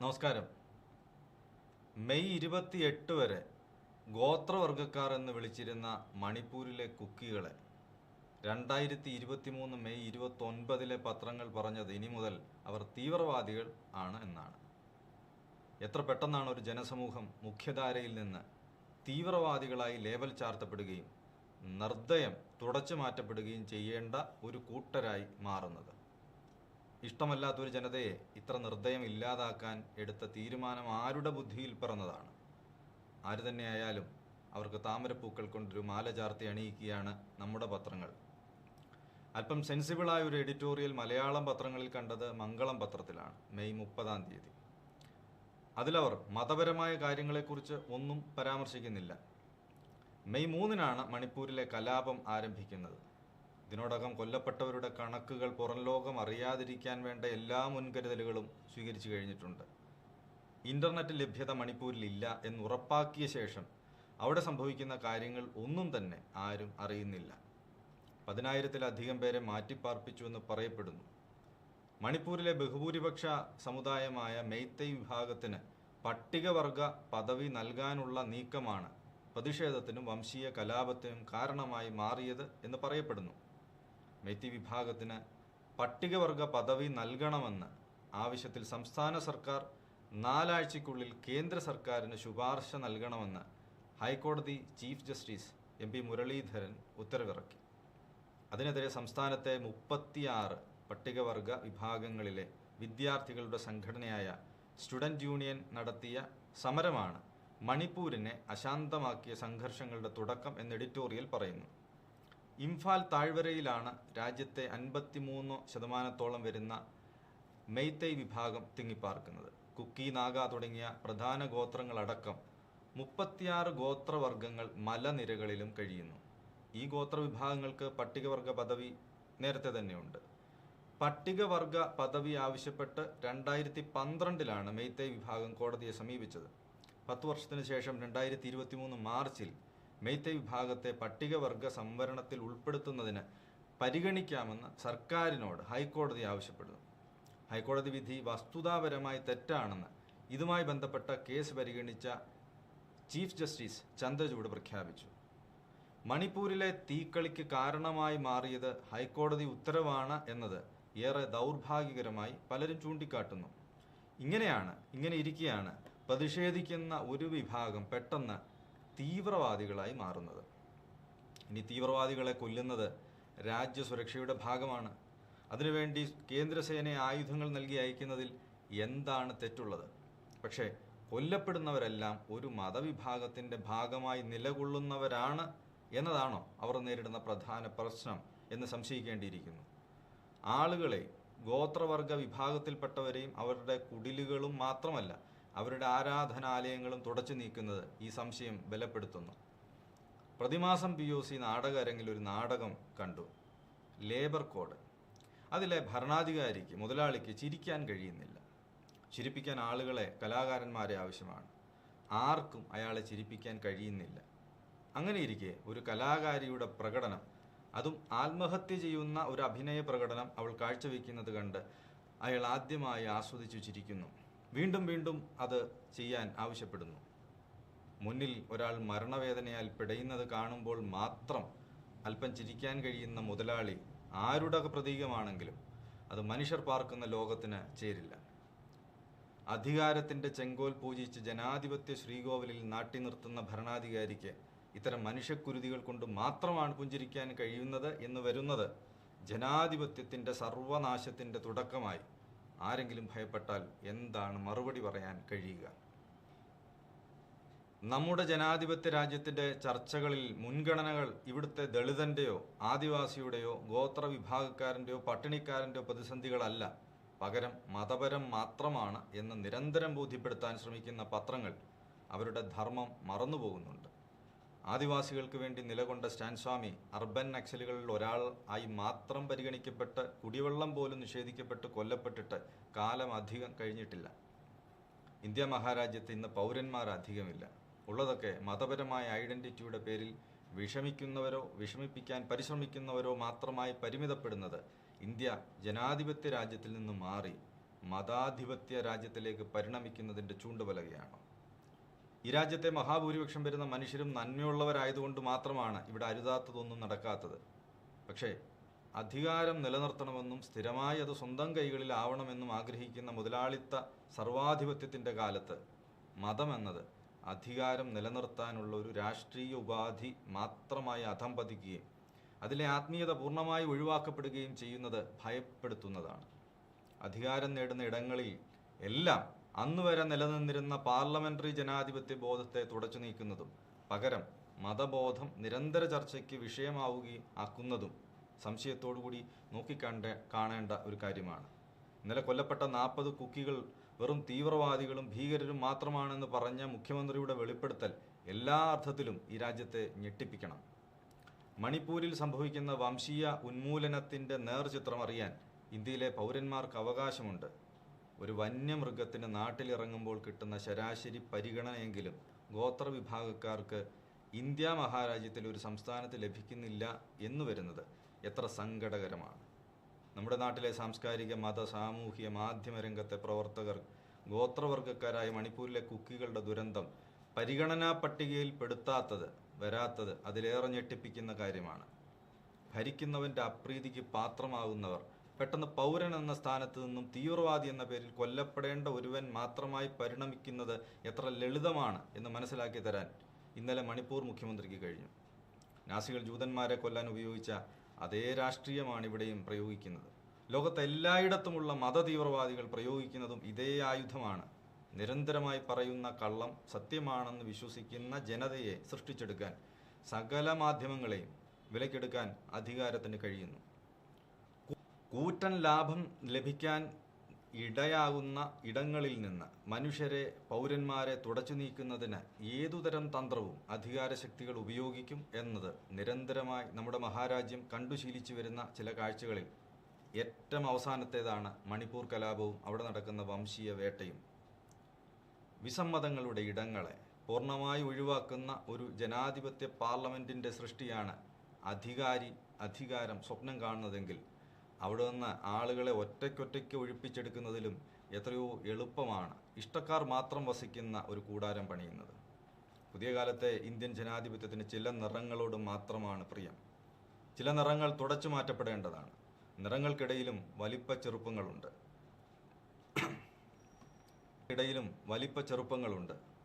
നമസ്കാരം. മെയ് 28 വരെ ഗോത്രവർഗക്കാർ എന്ന് വിളിച്ചിരുന്ന മണിപ്പൂരിലെ കുക്കികളെ 2023 മെയ് 29 പത്രങ്ങൾ പറഞ്ഞത് ഇനി മുതൽ അവർ തീവ്രവാദികൾ ആണ് എന്നാണ്. എത്ര പെട്ടെന്നാണ് ഒരു ജനസമൂഹം മുഖ്യധാരയിൽ നിന്ന് തീവ്രവാദികളായി ലേബൽ ചാർത്തപ്പെടുകയും നിർദ്ദയം തുടച്ചു മാറ്റപ്പെടുകയും ചെയ്യേണ്ട ഒരു കൂട്ടരായി മാറുന്നത്. ഇഷ്ടമല്ലാത്തൊരു ജനതയെ ഇത്ര നിർദ്ദയം ഇല്ലാതാക്കാൻ എടുത്ത തീരുമാനം ആരുടെ ബുദ്ധിയിൽ പിറന്നതാണ്? ആര് തന്നെയായാലും അവർക്ക് താമരപ്പൂക്കൾ കൊണ്ടൊരു മാല ചാർത്തി അണിയിക്കുകയാണ് നമ്മുടെ പത്രങ്ങൾ. അല്പം സെൻസിബിളായ ഒരു എഡിറ്റോറിയൽ മലയാളം പത്രങ്ങളിൽ കണ്ടത് മംഗളം പത്രത്തിലാണ്, മെയ് 30. അതിലവർ മതപരമായ കാര്യങ്ങളെക്കുറിച്ച് ഒന്നും പരാമർശിക്കുന്നില്ല. മെയ് 3 മണിപ്പൂരിലെ കലാപം ആരംഭിക്കുന്നത്. ഇതിനോടകം കൊല്ലപ്പെട്ടവരുടെ കണക്കുകൾ പുറം ലോകം അറിയാതിരിക്കാൻ വേണ്ട എല്ലാ മുൻകരുതലുകളും സ്വീകരിച്ചു കഴിഞ്ഞിട്ടുണ്ട്. ഇന്റർനെറ്റ് ലഭ്യത മണിപ്പൂരിൽ ഇല്ല എന്ന് ഉറപ്പാക്കിയ ശേഷം അവിടെ സംഭവിക്കുന്ന കാര്യങ്ങൾ ഒന്നും തന്നെ ആരും അറിയുന്നില്ല. 10,000-ലധികം പേരെ മാറ്റിപ്പാർപ്പിച്ചു എന്ന് പറയപ്പെടുന്നു. മണിപ്പൂരിലെ ബഹുഭൂരിപക്ഷ സമുദായമായ മെയ്തൈ വിഭാഗത്തിന് പട്ടികവർഗ പദവി നൽകാനുള്ള നീക്കമാണ് പ്രതിഷേധത്തിനും വംശീയ കലാപത്തിനും കാരണമായി മാറിയത് എന്ന് പറയപ്പെടുന്നു. മെയ്തൈ വിഭാഗത്തിന് പട്ടികവർഗ പദവി നൽകണമെന്ന് ആവശ്യത്തിൽ സംസ്ഥാന സർക്കാർ 4 ആഴ്ചയ്ക്കുള്ളിൽ കേന്ദ്ര സർക്കാരിന് ശുപാർശ നൽകണമെന്ന് ഹൈക്കോടതി ചീഫ് ജസ്റ്റിസ് MP മുരളീധരൻ ഉത്തരവിറക്കി. അതിനെതിരെ സംസ്ഥാനത്തെ 36 പട്ടികവർഗ വിഭാഗങ്ങളിലെ വിദ്യാർത്ഥികളുടെ സംഘടനയായ സ്റ്റുഡൻറ് യൂണിയൻ നടത്തിയ സമരമാണ് മണിപ്പൂരിനെ അശാന്തമാക്കിയ സംഘർഷങ്ങളുടെ തുടക്കം എന്ന് എഡിറ്റോറിയൽ പറയുന്നു. ഇംഫാൽ താഴ്വരയിലാണ് രാജ്യത്തെ 53% വരുന്ന മെയ്തൈ വിഭാഗം തിങ്ങിപ്പാർക്കുന്നത്. കുക്കി, നാഗ തുടങ്ങിയ പ്രധാന ഗോത്രങ്ങളടക്കം 36 ഗോത്രവർഗങ്ങൾ മലനിരകളിലും കഴിയുന്നു. ഈ ഗോത്രവിഭാഗങ്ങൾക്ക് പട്ടികവർഗ പദവി നേരത്തെ തന്നെയുണ്ട്. പട്ടികവർഗ പദവി ആവശ്യപ്പെട്ട് 2012 മെയ്തൈ വിഭാഗം കോടതിയെ സമീപിച്ചത്. 10 വർഷത്തിന് ശേഷം 2023 മാർച്ചിൽ മെയ്തൈ വിഭാഗത്തെ പട്ടികവർഗ സംവരണത്തിൽ ഉൾപ്പെടുത്തുന്നതിന് പരിഗണിക്കാമെന്ന് സർക്കാരിനോട് ഹൈക്കോടതി ആവശ്യപ്പെടുന്നു. ഹൈക്കോടതി വിധി വസ്തുതാപരമായി തെറ്റാണെന്ന് ഇതുമായി ബന്ധപ്പെട്ട കേസ് പരിഗണിച്ച ചീഫ് ജസ്റ്റിസ് ചന്ദ്രചൂഡ് പ്രഖ്യാപിച്ചു. മണിപ്പൂരിലെ തീക്കളിക്ക് കാരണമായി മാറിയത് ഹൈക്കോടതി ഉത്തരവാണ് എന്നത് ഏറെ ദൗർഭാഗ്യകരമായി പലരും ചൂണ്ടിക്കാട്ടുന്നു. ഇങ്ങനെ ഇരിക്കെയാണ് പ്രതിഷേധിക്കുന്ന ഒരു വിഭാഗം പെട്ടെന്ന് തീവ്രവാദികളായി മാറുന്നത്. ഇനി തീവ്രവാദികളെ കൊല്ലുന്നത് രാജ്യസുരക്ഷയുടെ ഭാഗമാണ്. അതിനുവേണ്ടി കേന്ദ്രസേനയെ ആയുധങ്ങൾ നൽകി അയക്കുന്നതിൽ എന്താണ് തെറ്റുള്ളത്? പക്ഷേ കൊല്ലപ്പെടുന്നവരെല്ലാം ഒരു മതവിഭാഗത്തിൻ്റെ ഭാഗമായി നിലകൊള്ളുന്നവരാണ് എന്നതാണോ അവർ നേരിടുന്ന പ്രധാന പ്രശ്നം എന്ന് സംശയിക്കേണ്ടിയിരിക്കുന്നു. ആളുകളെ ഗോത്രവർഗ വിഭാഗത്തിൽപ്പെട്ടവരെയും അവരുടെ കുടിലുകളും മാത്രമല്ല അവരുടെ ആരാധനാലയങ്ങളും തുടച്ചു നീക്കുന്നത് ഈ സംശയം ബലപ്പെടുത്തുന്നു. പ്രതിമാസം POC നാടക അരങ്ങിൽ ഒരു നാടകം കണ്ടു, ലേബർ കോഡ്. അതിലെ ഭരണാധികാരിക്ക്, മുതലാളിക്ക് ചിരിക്കാൻ കഴിയുന്നില്ല. ചിരിപ്പിക്കാൻ ആളുകളെ, കലാകാരന്മാരെ ആവശ്യമാണ്. ആർക്കും അയാളെ ചിരിപ്പിക്കാൻ കഴിയുന്നില്ല. അങ്ങനെയിരിക്കെ ഒരു കലാകാരിയുടെ പ്രകടനം, അതും ആത്മഹത്യ ചെയ്യുന്ന ഒരു അഭിനയ പ്രകടനം അവൾ കാഴ്ചവെക്കുന്നത് കണ്ട് അയാൾ ആദ്യമായി ആസ്വദിച്ചു ചിരിക്കുന്നു. വീണ്ടും വീണ്ടും അത് ചെയ്യാൻ ആവശ്യപ്പെടുന്നു. മുന്നിൽ ഒരാൾ മരണവേദനയാൽ പിടയുന്നത് കാണുമ്പോൾ മാത്രം അല്പം ചിരിക്കാൻ കഴിയുന്ന മുതലാളി ആരുടെ പ്രതീകമാണെങ്കിലും അത് മനുഷ്യർ പാർക്കുന്ന ലോകത്തിന് ചേരില്ല. അധികാരത്തിൻ്റെ ചെങ്കോൽ പൂജിച്ച് ജനാധിപത്യ ശ്രീകോവിലിൽ നാട്ടി നിർത്തുന്ന ഭരണാധികാരിക്ക് ഇത്തരം മനുഷ്യക്കുരുതികൾ കൊണ്ട് മാത്രമാണ് പുഞ്ചിരിക്കാൻ കഴിയുന്നത് എന്ന് വരുന്നത് ജനാധിപത്യത്തിൻ്റെ സർവനാശത്തിൻ്റെ തുടക്കമായി ആരെങ്കിലും ഭയപ്പെട്ടാൽ എന്താണ് മറുപടി പറയാൻ കഴിയുക? നമ്മുടെ ജനാധിപത്യ രാജ്യത്തിൻ്റെ ചർച്ചകളിൽ മുൻഗണനകൾ ഇവിടുത്തെ ദളിതൻ്റെയോ ആദിവാസിയുടെയോ ഗോത്രവിഭാഗക്കാരൻ്റെയോ പട്ടിണിക്കാരൻ്റെയോ പ്രതിസന്ധികളല്ല, പകരം മതപരം മാത്രമാണ് എന്ന് നിരന്തരം ബോധ്യപ്പെടുത്താൻ ശ്രമിക്കുന്ന പത്രങ്ങൾ അവരുടെ ധർമ്മം മറന്നുപോകുന്നുണ്ട്. ആദിവാസികൾക്ക് വേണ്ടി നിലകൊണ്ട സ്റ്റാൻ സ്വാമി അർബൻ നക്സലുകളിൽ ഒരാൾ ആയി മാത്രം പരിഗണിക്കപ്പെട്ട് കുടിവെള്ളം പോലും നിഷേധിക്കപ്പെട്ട് കൊല്ലപ്പെട്ടിട്ട് കാലം അധികം കഴിഞ്ഞിട്ടില്ല. ഇന്ത്യ മഹാരാജ്യത്ത് ഇന്ന് പൗരന്മാർ അധികമില്ല. ഉള്ളതൊക്കെ മതപരമായ ഐഡന്റിറ്റിയുടെ പേരിൽ വിഷമിക്കുന്നവരോ വിഷമിപ്പിക്കാൻ പരിശ്രമിക്കുന്നവരോ മാത്രമായി പരിമിതപ്പെടുന്നത് ഇന്ത്യ ജനാധിപത്യ രാജ്യത്തിൽ നിന്ന് മാറി മതാധിപത്യ രാജ്യത്തിലേക്ക് പരിണമിക്കുന്നതിൻ്റെ ചൂണ്ടുപലകയാണ്. ഈ രാജ്യത്തെ മഹാഭൂരിപക്ഷം വരുന്ന മനുഷ്യരും നന്മയുള്ളവരായതുകൊണ്ട് മാത്രമാണ് ഇവിടെ അരുതാത്തതൊന്നും നടക്കാത്തത്. പക്ഷേ അധികാരം നിലനിർത്തണമെന്നും സ്ഥിരമായി അത് സ്വന്തം കൈകളിൽ ആവണമെന്നും ആഗ്രഹിക്കുന്ന മുതലാളിത്ത സർവാധിപത്യത്തിൻ്റെ കാലത്ത് മതമെന്നത് അധികാരം നിലനിർത്താനുള്ള ഒരു രാഷ്ട്രീയ ഉപാധി മാത്രമായി അധംപതിക്കുകയും അതിലെ ആത്മീയത പൂർണ്ണമായി ഒഴിവാക്കപ്പെടുകയും ചെയ്യുന്നത് ഭയപ്പെടുത്തുന്നതാണ്. അധികാരം നേടുന്ന ഇടങ്ങളിൽ എല്ലാം അന്നുവരെ നിലനിന്നിരുന്ന പാർലമെന്ററി ജനാധിപത്യ ബോധത്തെ തുടച്ചു നീക്കുന്നതും പകരം മതബോധം നിരന്തര ചർച്ചയ്ക്ക് വിഷയമാവുകയും ആക്കുന്നതും സംശയത്തോടുകൂടി കാണേണ്ട ഒരു കാര്യമാണ്. ഇന്നലെ കൊല്ലപ്പെട്ട 40 കുക്കികൾ വെറും തീവ്രവാദികളും ഭീകരരും മാത്രമാണെന്ന് പറഞ്ഞ മുഖ്യമന്ത്രിയുടെ വെളിപ്പെടുത്തൽ എല്ലാ അർത്ഥത്തിലും ഈ രാജ്യത്തെ ഞെട്ടിപ്പിക്കണം. മണിപ്പൂരിൽ സംഭവിക്കുന്ന വംശീയ ഉന്മൂലനത്തിൻ്റെ നേർചിത്രം അറിയാൻ ഇന്ത്യയിലെ പൗരന്മാർക്ക് അവകാശമുണ്ട്. ഒരു വന്യമൃഗത്തിന് നാട്ടിലിറങ്ങുമ്പോൾ കിട്ടുന്ന ശരാശരി പരിഗണനയെങ്കിലും ഗോത്രവിഭാഗക്കാർക്ക് ഇന്ത്യ മഹാരാജ്യത്തിൽ ഒരു സംസ്ഥാനത്ത് ലഭിക്കുന്നില്ല എന്ന് വരുന്നത് എത്ര സങ്കടകരമാണ്. നമ്മുടെ നാട്ടിലെ സാംസ്കാരിക, മത, സാമൂഹിക, മാധ്യമ രംഗത്തെ പ്രവർത്തകർ ഗോത്രവർഗക്കാരായ മണിപ്പൂരിലെ കുക്കികളുടെ ദുരന്തം പരിഗണനാ പട്ടികയിൽ വരാത്തത് അതിലേറെ ഞെട്ടിപ്പിക്കുന്ന കാര്യമാണ്. ഭരിക്കുന്നവൻ്റെ അപ്രീതിക്ക് പാത്രമാകുന്നവർ പെട്ടെന്ന് പൗരൻ എന്ന സ്ഥാനത്ത് നിന്നും തീവ്രവാദി എന്ന പേരിൽ കൊല്ലപ്പെടേണ്ട ഒരുവൻ മാത്രമായി പരിണമിക്കുന്നത് എത്ര ലളിതമാണ് എന്ന് മനസ്സിലാക്കി തരാൻ ഇന്നലെ മണിപ്പൂർ മുഖ്യമന്ത്രിക്ക് കഴിഞ്ഞു. നാസികൾ ജൂതന്മാരെ കൊല്ലാൻ ഉപയോഗിച്ച അതേ രാഷ്ട്രീയമാണ് ഇവിടെയും പ്രയോഗിക്കുന്നത്. ലോകത്തെല്ലായിടത്തുമുള്ള മതതീവ്രവാദികൾ പ്രയോഗിക്കുന്നതും ഇതേ ആയുധമാണ്. നിരന്തരമായി പറയുന്ന കള്ളം സത്യമാണെന്ന് വിശ്വസിക്കുന്ന ജനതയെ സൃഷ്ടിച്ചെടുക്കാൻ സകല മാധ്യമങ്ങളെയും വിലക്കെടുക്കാൻ അധികാരത്തിന് കഴിയുന്നു. കൂറ്റൻ ലാഭം ലഭിക്കാൻ ഇടയാകുന്ന ഇടങ്ങളിൽ നിന്ന് മനുഷ്യരെ, പൗരന്മാരെ തുടച്ചു നീക്കുന്നതിന് ഏതുതരം തന്ത്രവും അധികാരശക്തികൾ ഉപയോഗിക്കും എന്നത് നിരന്തരമായി നമ്മുടെ മഹാരാജ്യം കണ്ടുശീലിച്ചു വരുന്ന ചില കാഴ്ചകളിൽ ഏറ്റവും അവസാനത്തേതാണ് മണിപ്പൂർ കലാപവും അവിടെ നടക്കുന്ന വംശീയ വേട്ടയും. വിസമ്മതങ്ങളുടെ ഇടങ്ങളെ പൂർണ്ണമായി ഒഴിവാക്കുന്ന ഒരു ജനാധിപത്യ പാർലമെൻറ്റിൻ്റെ സൃഷ്ടിയാണ് അധികാരം സ്വപ്നം കാണുന്നതെങ്കിൽ അവിടെ നിന്ന് ആളുകളെ ഒറ്റയ്ക്കൊറ്റയ്ക്ക് ഒഴിപ്പിച്ചെടുക്കുന്നതിലും എത്രയോ എളുപ്പമാണ് ഇഷ്ടക്കാർ മാത്രം വസിക്കുന്ന ഒരു കൂടാരം പണിയുന്നത്. പുതിയ കാലത്തെ ഇന്ത്യൻ ജനാധിപത്യത്തിന് ചില നിറങ്ങളോട് മാത്രമാണ് പ്രിയം. ചില നിറങ്ങൾ തുടച്ചു മാറ്റപ്പെടേണ്ടതാണ്. നിറങ്ങൾക്കിടയിലും വലിപ്പ ചെറുപ്പങ്ങളുണ്ട്.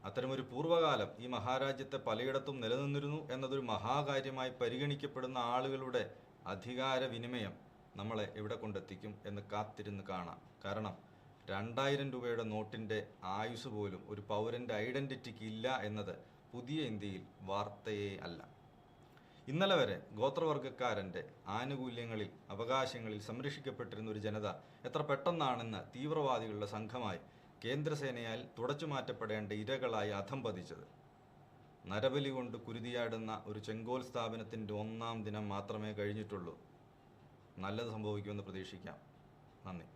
അത്തരമൊരു പൂർവ്വകാലം ഈ മഹാരാജ്യത്തെ പലയിടത്തും നിലനിന്നിരുന്നു എന്നതൊരു മഹാകാര്യമായി പരിഗണിക്കപ്പെടുന്ന ആളുകളുടെ അധികാര വിനിമയം നമ്മളെ എവിടെ കൊണ്ടെത്തിക്കും എന്ന് കാത്തിരുന്ന് കാണാം. കാരണം 2000 രൂപയുടെ നോട്ടിൻ്റെ ആയുസ് പോലും ഒരു പൗരൻ്റെ ഐഡൻറ്റിറ്റിക്ക് ഇല്ല എന്നത് പുതിയ ഇന്ത്യയിൽ വാർത്തയേ അല്ല. ഇന്നലെ വരെ ഗോത്രവർഗക്കാരൻ്റെ ആനുകൂല്യങ്ങളിൽ, അവകാശങ്ങളിൽ സംരക്ഷിക്കപ്പെട്ടിരുന്ന ഒരു ജനത എത്ര പെട്ടെന്നാണെന്ന് തീവ്രവാദികളുടെ സംഘമായി കേന്ദ്രസേനയാൽ തുടച്ചുമാറ്റപ്പെടേണ്ട ഇരകളായി അധംപതിച്ചത്. നരബലി കൊണ്ട് കുരുതിയാടുന്ന ഒരു ചെങ്കോൽ സ്ഥാപനത്തിൻ്റെ 1-ാം ദിനം മാത്രമേ കഴിഞ്ഞിട്ടുള്ളൂ. നല്ലത് സംഭവിക്കുമെന്ന് പ്രതീക്ഷിക്കാം. നന്ദി.